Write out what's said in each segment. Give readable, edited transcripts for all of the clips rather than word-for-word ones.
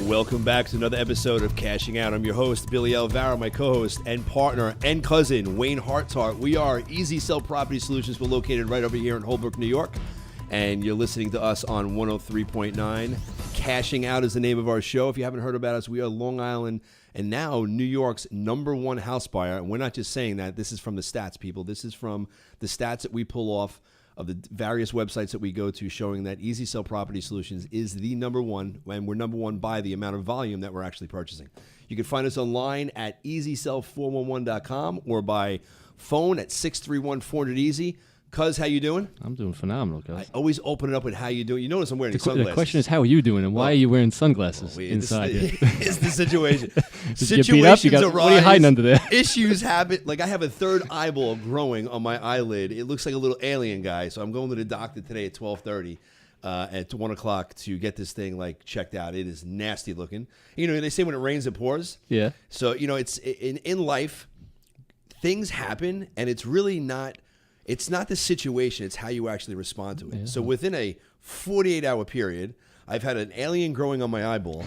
Welcome back to another episode of Cashing Out. I'm your host, Billy Alvaro, my co-host and partner and cousin, Wayne Hartart. We are Easy Sell Property Solutions. We're located right over here in Holbrook, New York, and you're listening to us on 103.9. Cashing Out is the name of our show. If you haven't heard about us, we are Long Island and now New York's #1 house buyer. And we're not just saying that. This is from the stats, people. This is from the stats that we pull off of the various websites that we go to, showing that Easy Sell Property Solutions is the #1, and we're #1 by the amount of volume that we're actually purchasing. You can find us online at easysell411.com or by phone at 631-400-EASY. Cuz, how you doing? I'm doing phenomenal, Cuz. I always open it up with how you doing. You notice I'm wearing sunglasses. The question is, how are you doing, and why are you wearing sunglasses inside here? It's the situation. Situations arise. What are you hiding under there? Issues happen. Like, I have a third eyeball growing on my eyelid. It looks like a little alien guy. So I'm going to the doctor today at 12:30 at 1 o'clock to get this thing checked out. It is nasty looking. You know, they say when it rains, it pours. Yeah. So, you know, it's in life, things happen, and it's really not. It's not the situation, it's how you actually respond to it. Yeah. So within a 48-hour period, I've had an alien growing on my eyeball.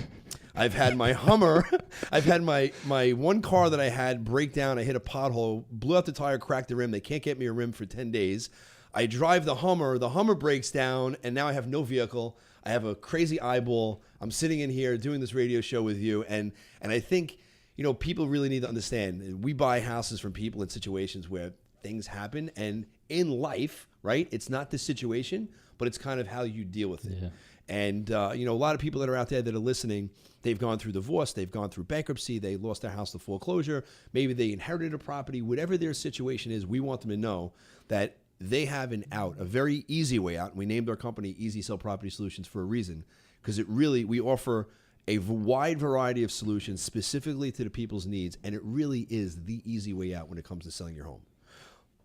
I've had my Hummer. I've had my one car that I had break down. I hit a pothole, blew out the tire, cracked the rim. They can't get me a rim for 10 days. I drive the Hummer. The Hummer breaks down, and now I have no vehicle. I have a crazy eyeball. I'm sitting in here doing this radio show with you, and I think, you know, people really need to understand. We buy houses from people in situations where things happen, and in life, right, it's not the situation, but it's kind of how you deal with it. Yeah. And you know, a lot of people that are out there that are listening, they've gone through divorce, they've gone through bankruptcy, they lost their house to foreclosure, maybe they inherited a property. Whatever their situation is, we want them to know that they have an out, a very easy way out. And we named our company Easy Sell Property Solutions for a reason, because we offer a wide variety of solutions specifically to the people's needs, and it really is the easy way out when it comes to selling your home.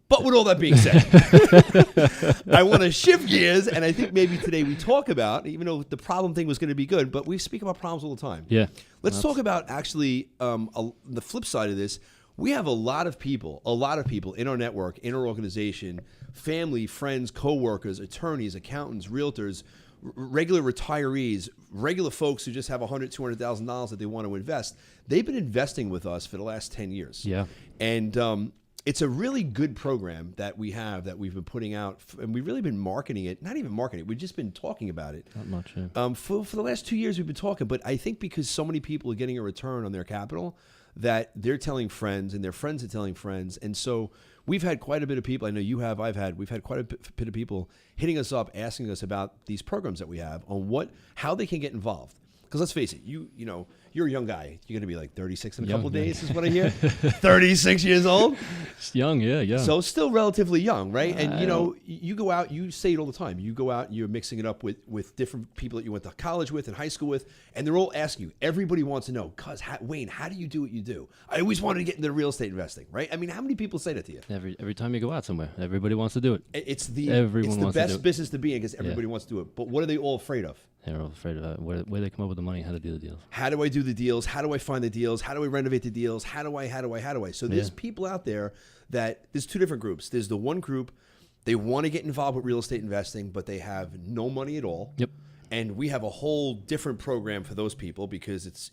But with all that being said, I want to shift gears, and I think maybe today we talk about, even though the problem thing was going to be good, but we speak about problems all the time. Yeah. Let's talk about actually the flip side of this. We have a lot of people in our network, in our organization, family, friends, coworkers, attorneys, accountants, realtors, regular retirees, regular folks who just have $100,000, $200,000 that they want to invest. They've been investing with us for the last 10 years. Yeah. And it's a really good program that we have that we've been putting out, and we've really been marketing it. Not even marketing it, we've just been talking about it. Not much, yeah. For the last 2 years, we've been talking, but I think because so many people are getting a return on their capital, that they're telling friends, and their friends are telling friends. And so we've had quite a bit of people, I know you have, we've had quite a bit of people hitting us up, asking us about these programs that we have, on how they can get involved. Because let's face it, you know, you're a young guy. You're going to be like 36 in a couple of days is what I hear. 36 years old. It's young, yeah. So still relatively young, right? And, you know, you go out, you say it all the time. You go out, you're mixing it up with different people that you went to college with and high school with, and they're all asking you. Everybody wants to know, Wayne, how do you do what you do? I always wanted to get into real estate investing, right? I mean, how many people say that to you? Every time you go out somewhere, everybody wants to do it. It's the best business to be in, because everybody wants to do it. But what are they all afraid of? They're all afraid of where they come up with the money, how to do the deals. How do I do the deals? How do I find the deals? How do I renovate the deals? How do I? So there's people out there there's two different groups. There's the one group, they want to get involved with real estate investing, but they have no money at all. Yep. And we have a whole different program for those people, because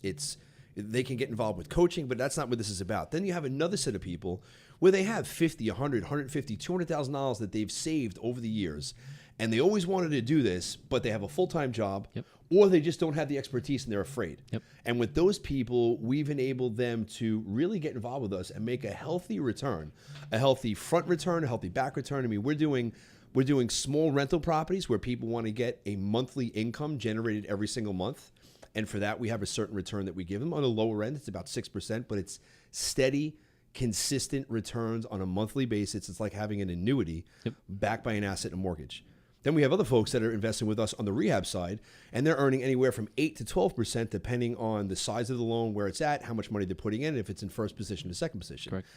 they can get involved with coaching, but that's not what this is about. Then you have another set of people where they have $50, $100, $150, $200,000 that they've saved over the years. And they always wanted to do this, but they have a full-time job, yep, or they just don't have the expertise and they're afraid. Yep. And with those people, we've enabled them to really get involved with us and make a healthy return, a healthy front return, a healthy back return. I mean, we're doing small rental properties where people want to get a monthly income generated every single month. And for that, we have a certain return that we give them. On the lower end, it's about 6%, but it's steady, consistent returns on a monthly basis. It's like having an annuity, yep, backed by an asset and mortgage. Then we have other folks that are investing with us on the rehab side, and they're earning anywhere from 8 to 12%, depending on the size of the loan, where it's at, how much money they're putting in, and if it's in first position to second position. Correct.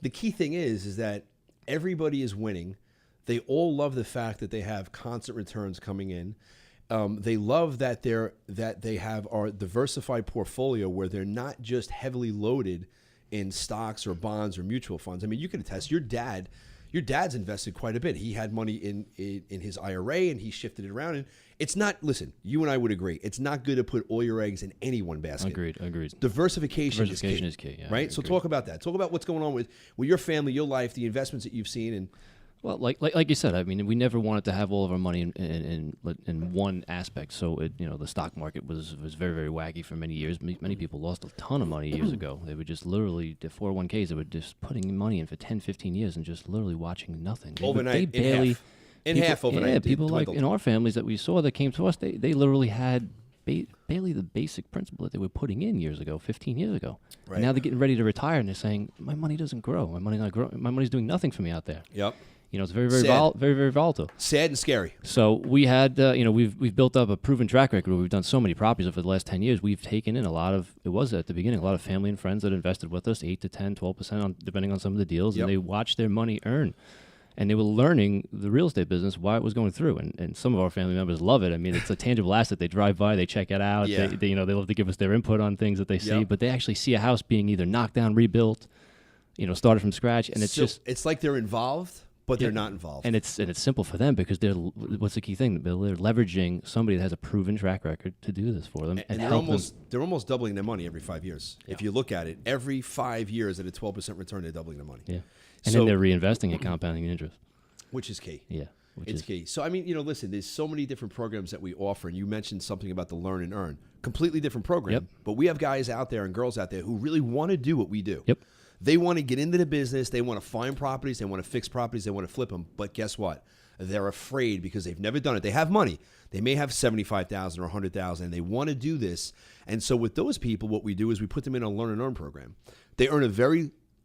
The key thing is that everybody is winning. They all love the fact that they have constant returns coming in. They love that they have our diversified portfolio, where they're not just heavily loaded in stocks or bonds or mutual funds. I mean, you can attest, your dad your dad's invested quite a bit. He had money in his IRA and he shifted it around. And it's not, listen, you and I would agree, it's not good to put all your eggs in any one basket. Agreed. Diversification is key. Yeah, right? So talk about that. Talk about what's going on with your family, your life, the investments that you've seen. And well, like you said, I mean, we never wanted to have all of our money in one aspect. So the stock market was very, very wacky for many years. Many people lost a ton of money years ago. They were just literally, the 401ks, they were just putting money in for 10, 15 years and just literally watching nothing. Overnight, they barely, in half overnight. Yeah, people like in our families that we saw that came to us, they literally had barely the basic principle that they were putting in years ago, 15 years ago. Right. And now they're getting ready to retire and they're saying, my money doesn't grow. My money's not growing. My money's doing nothing for me out there. Yep. It's very, very volatile. Sad and scary. So we had, we've built up a proven track record where we've done so many properties over the last 10 years. We've taken in it was at the beginning, a lot of family and friends that invested with us, 8 to 10, 12%, depending on some of the deals, and they watched their money earn. And they were learning the real estate business, why it was going through. And some of our family members love it. I mean, it's a tangible asset. They drive by, they check it out. Yeah. They love to give us their input on things that they see. But they actually see a house being either knocked down, rebuilt, started from scratch. And it's like they're involved, but they're not involved. And it's simple for them because what's the key thing? They're leveraging somebody that has a proven track record to do this for them. And they're almost doubling their money every 5 years. Yeah. If you look at it, every 5 years at a 12% return, they're doubling their money. Yeah. And then they're reinvesting and compounding interest. Which is key. Yeah. It's key. So, I mean, listen, there's so many different programs that we offer, and you mentioned something about the Learn and Earn. Completely different program, but we have guys out there and girls out there who really want to do what we do. Yep. They want to get into the business. They want to find properties. They want to fix properties. They want to flip them. But guess what? They're afraid because they've never done it. They have money. They may have $75,000 or $100,000, and they want to do this. And so with those people, what we do is we put them in a Learn and Earn program. They earn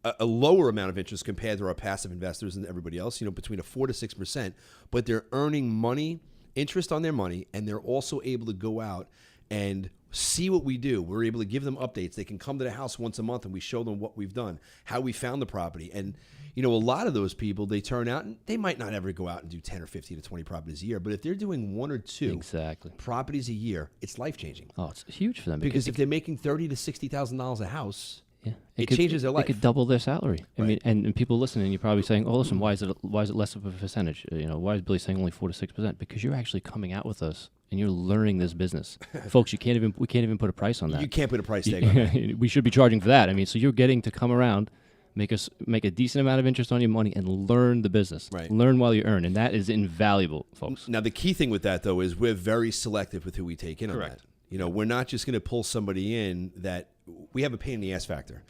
a lower amount of interest compared to our passive investors and everybody else, between a 4 to 6%, but they're earning interest on their money, and they're also able to go out and see what we do. We're able to give them updates. They can come to the house once a month and we show them what we've done, how we found the property. And, a lot of those people, they turn out and they might not ever go out and do 10 or 15 to 20 properties a year, but if they're doing 1 or 2 properties a year, it's life-changing. Oh, it's huge for them. Because if they're making $30,000 to $60,000 a house, it changes their life. It could double their salary. I mean, and people listening, you're probably saying, "Oh, listen, why is it less of a percentage? Why is Billy saying only 4 to 6%?" Because you're actually coming out with us and you're learning this business, folks. We can't even put a price on that. You can't put a price tag on that. We should be charging for that. I mean, so you're getting to come around, make a decent amount of interest on your money, and learn the business. Right. Learn while you earn, and that is invaluable, folks. Now, the key thing with that though is we're very selective with who we take in on that. We're not just going to pull somebody in that we have a pain in the ass factor.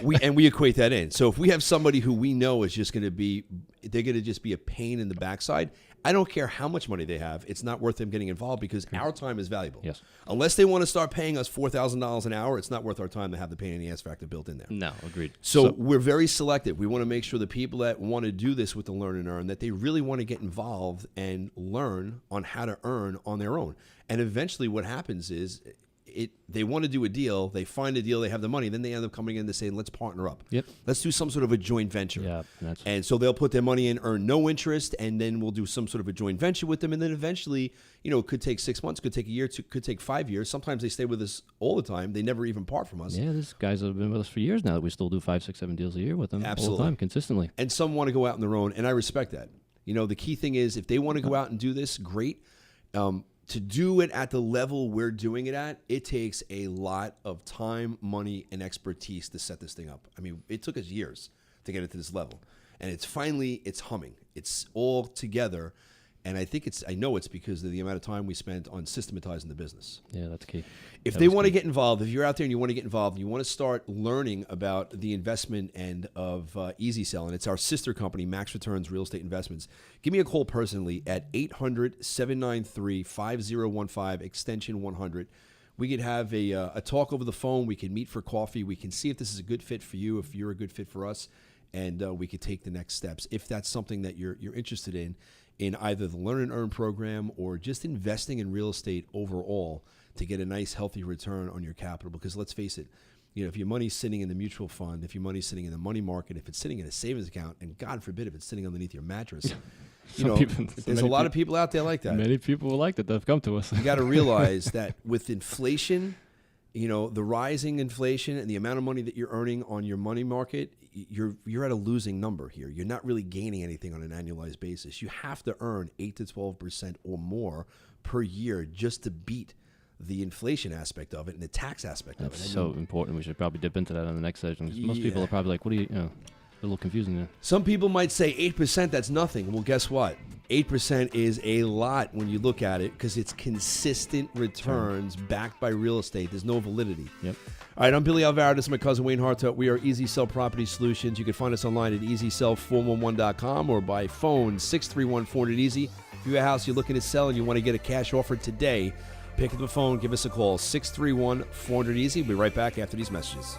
We equate that in. So if we have somebody who we know is just going to be, they're going to just be a pain in the backside, I don't care how much money they have. It's not worth them getting involved because our time is valuable. Yes. Unless they want to start paying us $4,000 an hour, it's not worth our time to have the pain in the ass factor built in there. No, agreed. So we're very selective. We want to make sure the people that want to do this with the Learn and Earn, that they really want to get involved and learn on how to earn on their own. And eventually what happens is they want to do a deal, they find a deal, they have the money, then they end up coming in to say, let's partner up. Yep. Let's do some sort of a joint venture. Yeah, and so they'll put their money in, earn no interest, and then we'll do some sort of a joint venture with them. And then eventually, it could take 6 months, could take a year, could take 5 years. Sometimes they stay with us all the time. They never even part from us. Yeah, there's guys that have been with us for years now that we still do 5, 6, 7 deals a year with them. Absolutely. All the time, consistently. And some want to go out on their own, and I respect that. The key thing is if they want to go out and do this, great. To do it at the level we're doing it at, it takes a lot of time, money, and expertise to set this thing up. I mean, it took us years to get it to this level. And it's humming. It's all together. And I know it's because of the amount of time we spent on systematizing the business. Yeah, that's key. If they want to get involved, if you're out there and you want to get involved, and you want to start learning about the investment end of EasySell, and it's our sister company, Max Returns Real Estate Investments, give me a call personally at 800-793-5015, extension 100. We could have a talk over the phone. We can meet for coffee. We can see if this is a good fit for you, if you're a good fit for us, and we could take the next steps. If that's something that you're interested in either the Learn and Earn program or just investing in real estate overall to get a nice, healthy return on your capital. Because let's face it, if your money's sitting in the mutual fund, if your money's sitting in the money market, if it's sitting in a savings account, and God forbid if it's sitting underneath your mattress, there's a lot of people out there like that. Many people like that. They've come to us. You got to realize that with inflation, the rising inflation and the amount of money that you're earning on your money market, you're at a losing number here. You're not really gaining anything on an annualized basis. You have to earn 8 to 12% or more per year just to beat the inflation aspect of it and the tax aspect of it. That's so important. We should probably dip into that on the next session. 'Cause most people are probably like, what do you, a little confusing there. Some people might say 8%, that's nothing. Well, guess what? 8% is a lot when you look at it because it's consistent returns backed by real estate. There's no validity. Yep. All right, I'm Billy Alvaro. This is my cousin Wayne Hartot. We are Easy Sell Property Solutions. You can find us online at easysell411.com or by phone 631-400-EASY. If you have a house you're looking to sell and you want to get a cash offer today, pick up the phone, give us a call, 631-400-EASY. We'll be right back after these messages.